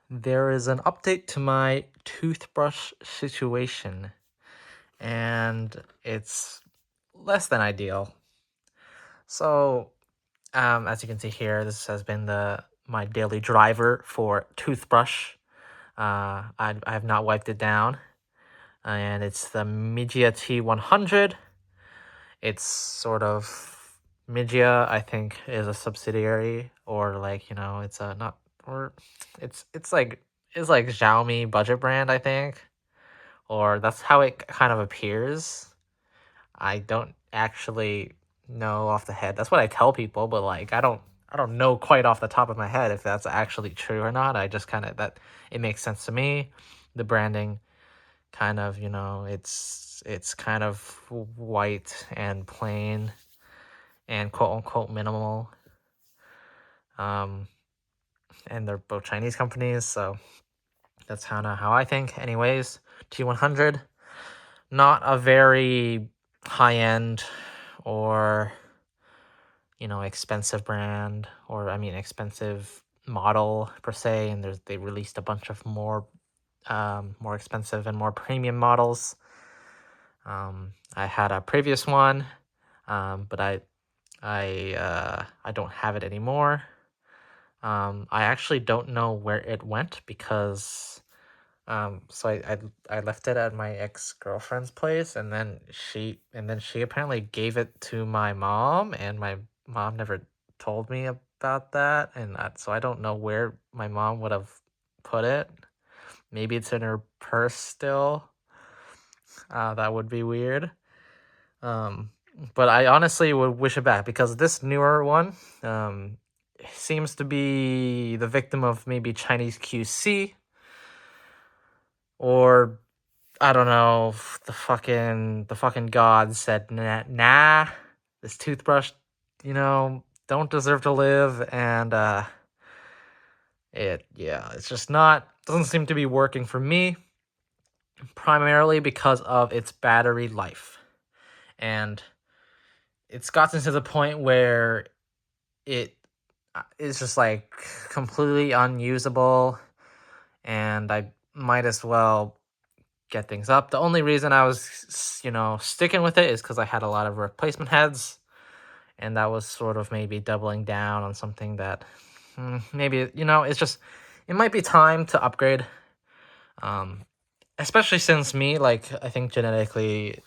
There is an update to my toothbrush situation, and it's less than ideal. So, as you can see here, this has been my daily driver for toothbrush. I have not wiped it down, and it's the Mijia T100. It's sort of Mijia, I think, is a subsidiary, or like it's a not or it's like Xiaomi budget brand, I think, or that's how it kind of appears. I don't actually know off the head. That's what I tell people, but like I don't know quite off the top of my head if that's actually true or not. I just kind of that it makes sense to me. The branding kind of, it's kind of white and plain and quote unquote minimal. Um and they're both Chinese companies, so that's kind of how I think. Anyways, T100, not a very high end or expensive brand, or I mean expensive model per se, and they released a bunch of more expensive and more premium models. I had a previous one, but I don't have it anymore. I actually don't know where it went because so I left it at my ex-girlfriend's place, and then she apparently gave it to my mom, and my mom never told me about that, and so I don't know where my mom would have put it. Maybe it's in her purse still. That would be weird. Um, but I honestly would wish it back because this newer one seems to be the victim of maybe Chinese QC, or I don't know, the fucking god said nah, this toothbrush, don't deserve to live, and it's just not doesn't seem to be working for me, primarily because of its battery life. And it's gotten to the point where it is just like completely unusable, and I might as well get things up. The only reason I was, sticking with it is because I had a lot of replacement heads, and that was sort of maybe doubling down on something that maybe, it might be time to upgrade. Especially since me, like, I think genetically,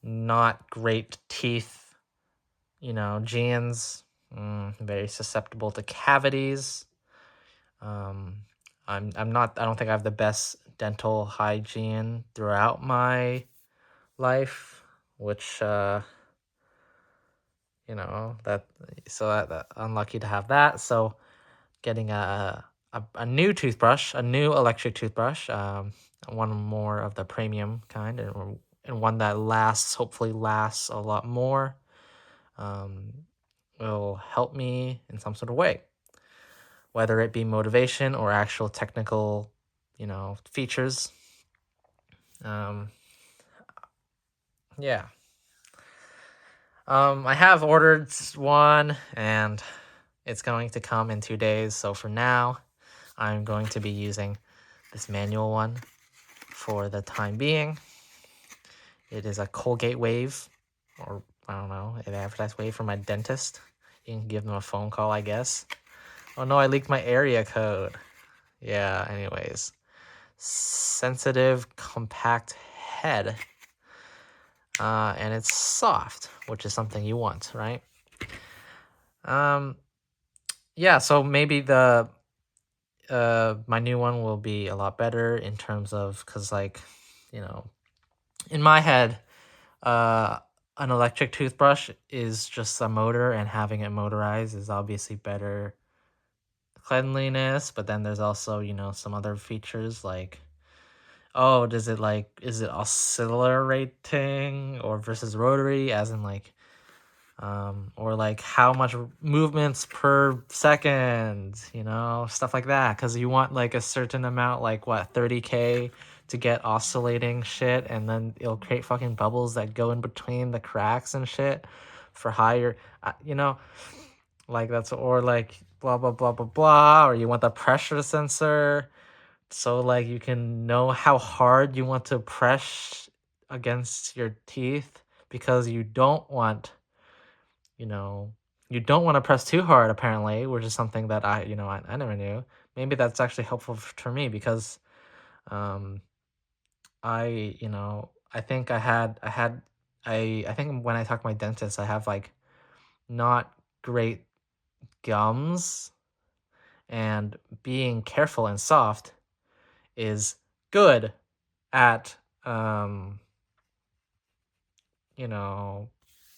not great teeth, genes, very susceptible to cavities. Um, I don't think I have the best dental hygiene throughout my life, which, that, so that unlucky to have that. So getting a new toothbrush, a new electric toothbrush, one more of the premium kind, and one that hopefully lasts a lot more, um, will help me in some sort of way, whether it be motivation or actual technical, features. Um, yeah. I have ordered one, and it's going to come in 2 days. So for now, I'm going to be using this manual one for the time being. It is a Colgate Wave, or I don't know, an advertised Wave from my dentist. You can give them a phone call, I guess. Oh no, I leaked my area code. Yeah, anyways. Sensitive, compact head. And it's soft, which is something you want, right? Yeah, so maybe my new one will be a lot better in terms of, because like, in my head, an electric toothbrush is just a motor, and having it motorized is obviously better cleanliness, but then there's also, some other features like, oh, is it oscillating or versus rotary, as in like, or like how much movements per second, stuff like that, because you want like a certain amount, like what, 30K to get oscillating shit, and then it'll create fucking bubbles that go in between the cracks and shit for higher, like that's, or like blah blah blah blah blah, or you want the pressure sensor, so like you can know how hard you want to press against your teeth because you know, you don't want to press too hard apparently, which is something that I never knew. Maybe that's actually helpful for me because um I think I think when I talk to my dentist, I have like not great gums, and being careful and soft is good at you know,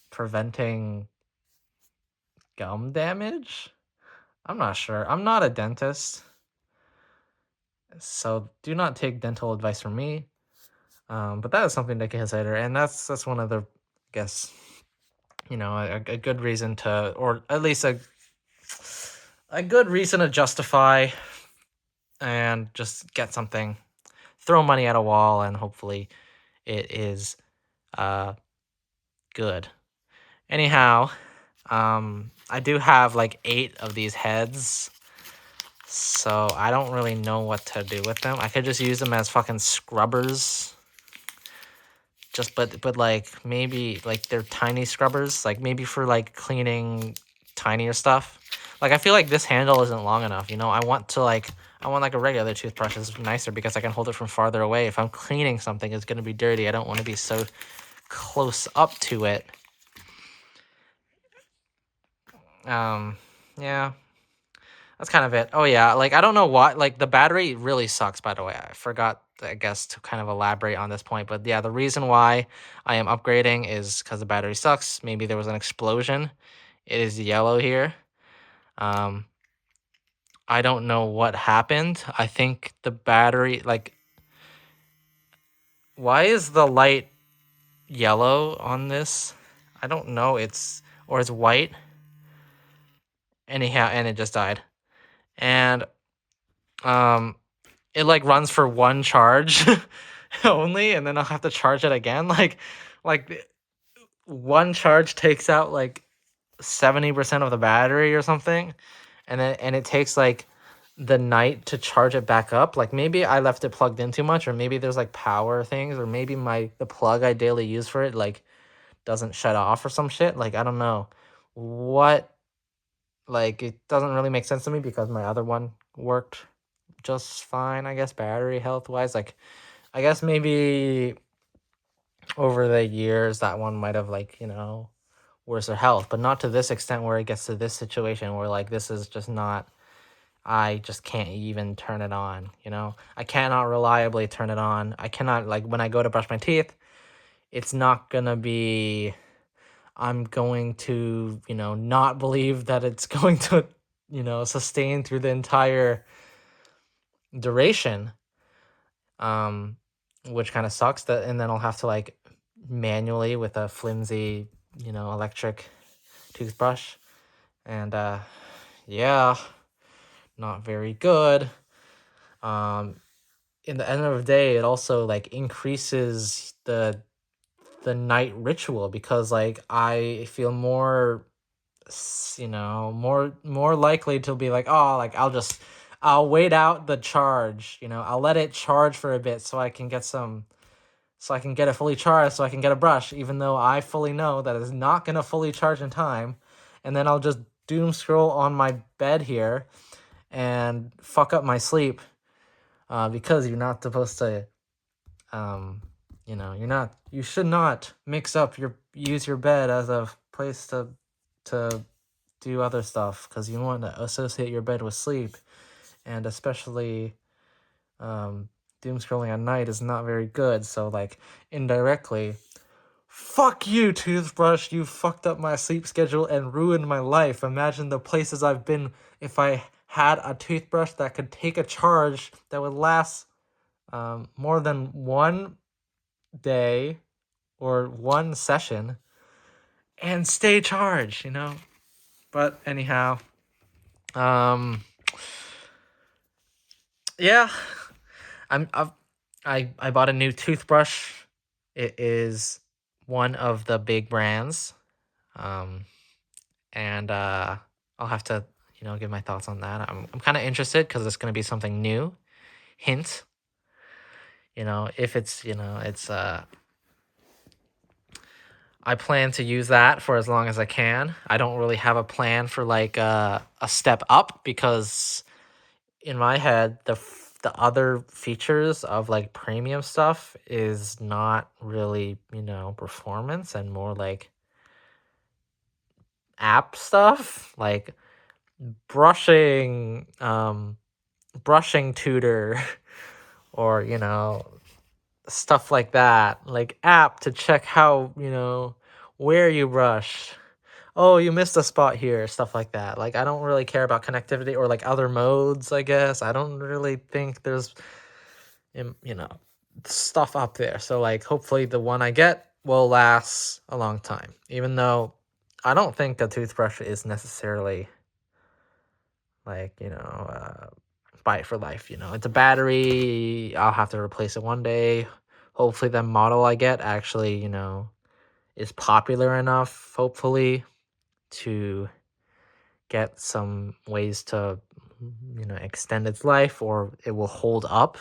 preventing gum damage. I'm not sure. I'm not a dentist, so do not take dental advice from me. But that is something to consider, and that's one of the, I guess, a good reason to, or at least a good reason to justify and just get something, throw money at a wall, and hopefully it is uh good. Anyhow, I do have like 8 of these heads, so I don't really know what to do with them. I could just use them as fucking scrubbers. But like maybe like they're tiny scrubbers, like maybe for like cleaning tinier stuff. Like I feel like this handle isn't long enough, you know? I want like a regular toothbrush is nicer because I can hold it from farther away. If I'm cleaning something, it's gonna be dirty. I don't want to be so close up to it. Yeah. That's kind of it. Oh yeah, like I don't know what, like the battery really sucks, by the way. I forgot, I guess, to kind of elaborate on this point, but yeah, the reason why I am upgrading is because the battery sucks. Maybe there was an explosion. It is yellow here. Um, I don't know what happened. I think the battery, like, why is the light yellow on this? I don't know. Or it's white. Anyhow, and it just died. And um, it like runs for one charge only, and then I'll have to charge it again. Like one charge takes out like 70% of the battery or something, and it takes like the night to charge it back up. Like maybe I left it plugged in too much, or maybe there's like power things, or maybe the plug I daily use for it like doesn't shut off or some shit. Like I don't know what. Like it doesn't really make sense to me because my other one worked just fine, I guess, battery health wise. Like I guess maybe over the years that one might have like, worse health, but not to this extent where it gets to this situation where like this is just not, I just can't even turn it on, I cannot reliably turn it on. I cannot, like when I go to brush my teeth, it's not gonna be, I'm going to, not believe that it's going to, sustain through the entire duration, um, which kind of sucks. And then I'll have to like manually with a flimsy, electric toothbrush, and yeah, not very good. In the end of the day, it also like increases the night ritual because like I feel more, more likely to be like, oh, like I'll wait out the charge, I'll let it charge for a bit so I can get it fully charged so I can get a brush, even though I fully know that it's not gonna fully charge in time. And then I'll just doom scroll on my bed here and fuck up my sleep, because you're not supposed to, you should not use your bed as a place to do other stuff, because you want to associate your bed with sleep, and especially doom scrolling at night is not very good. So like indirectly, fuck you, toothbrush, you fucked up my sleep schedule and ruined my life. Imagine the places I've been if I had a toothbrush that could take a charge that would last more than one day or one session and stay charged, But anyhow, yeah, I'm I've, I bought a new toothbrush. It is one of the big brands, and I'll have to give my thoughts on that. I'm kind of interested because it's going to be something new. Hint, if it's I plan to use that for as long as I can. I don't really have a plan for like a step up because in my head the other features of like premium stuff is not really, performance and more like app stuff, like brushing brushing tutor or, stuff like that, like app to check how, where you brush. Oh, you missed a spot here, stuff like that. Like, I don't really care about connectivity or like other modes, I guess. I don't really think there's, stuff up there. So, like, hopefully the one I get will last a long time, even though I don't think a toothbrush is necessarily like, buy it for life. It's a battery. I'll have to replace it one day. Hopefully, the model I get actually, is popular enough, hopefully, to get some ways to, extend its life or it will hold up.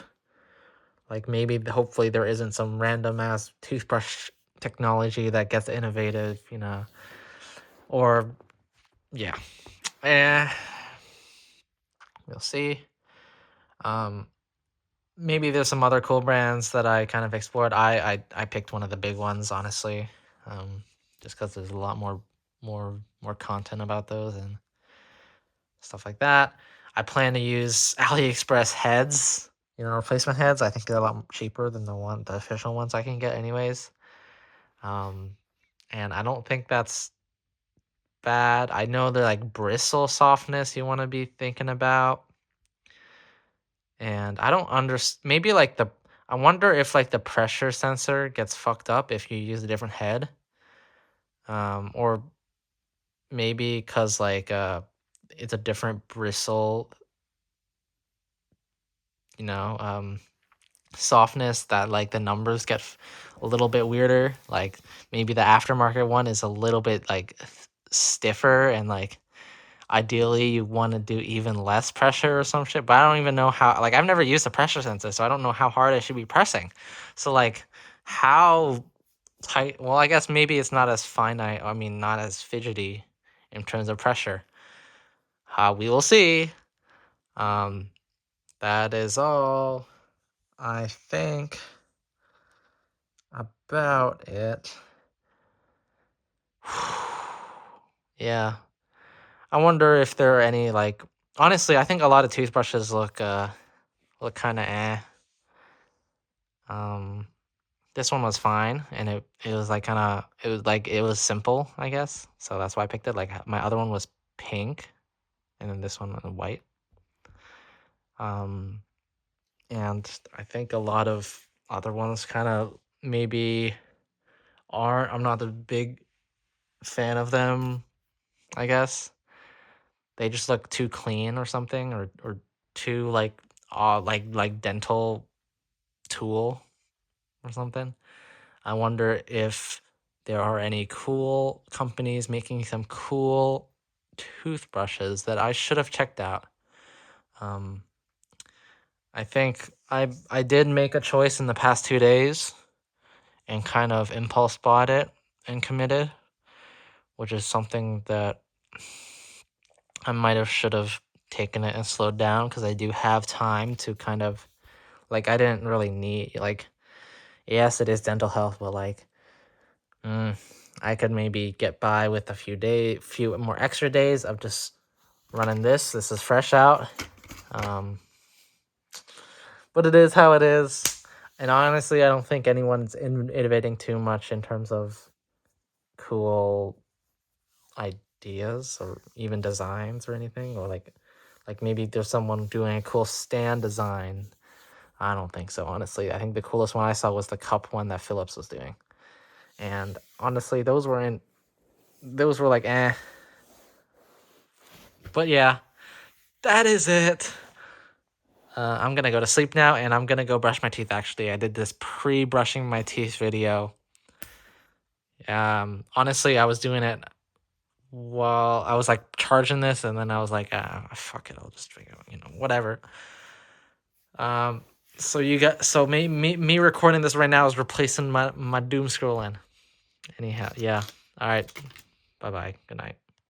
Like maybe, hopefully, there isn't some random ass toothbrush technology that gets innovative, or yeah. Eh, we'll see. Maybe there's some other cool brands that I kind of explored. I picked one of the big ones, honestly, just because there's a lot more content about those and stuff like that. I plan to use AliExpress heads, replacement heads. I think they're a lot cheaper than the official ones I can get, anyways. And I don't think that's bad. I know they're like bristle softness you want to be thinking about. And I don't understand. Maybe like I wonder if like the pressure sensor gets fucked up if you use a different head. Or maybe because like it's a different bristle, softness that like the numbers get a little bit weirder. Like maybe the aftermarket one is a little bit like stiffer and like ideally you want to do even less pressure or some shit, but I don't even know how. Like I've never used a pressure sensor, so I don't know how hard I should be pressing. So like how tight, well, I guess maybe it's not as finite, I mean not as fidgety in terms of pressure. We will see. That is all I think about it. Yeah, I wonder if there are any like, honestly, I think a lot of toothbrushes look kind of um this one was fine, and it was like kind of, it was simple, I guess, so that's why I picked it. Like my other one was pink, and then this one was white. And I think a lot of other ones kind of maybe aren't. I'm not a big fan of them, I guess. They just look too clean or something, or too like dental tool or something. I wonder if there are any cool companies making some cool toothbrushes that I should have checked out. I think I did make a choice in the past 2 days and kind of impulse bought it and committed, which is something that I might have should have taken it and slowed down because I do have time to kind of, like, I didn't really need, like, yes, it is dental health, but like I could maybe get by with a few more extra days of just running this. This is fresh out. But it is how it is. And honestly, I don't think anyone's innovating too much in terms of cool ideas or even designs or anything. Or like maybe there's someone doing a cool stand design. I don't think so, honestly. I think the coolest one I saw was the cup one that Philips was doing. And honestly, those were like But yeah, that is it. I'm gonna go to sleep now, and I'm gonna go brush my teeth. Actually, I did this pre-brushing my teeth video. Honestly, I was doing it while I was like charging this, and then I was like, ah, fuck it, I'll just drink it, whatever. Um, so me recording this right now is replacing my doom scrolling. Anyhow, yeah. All right. Bye bye. Good night.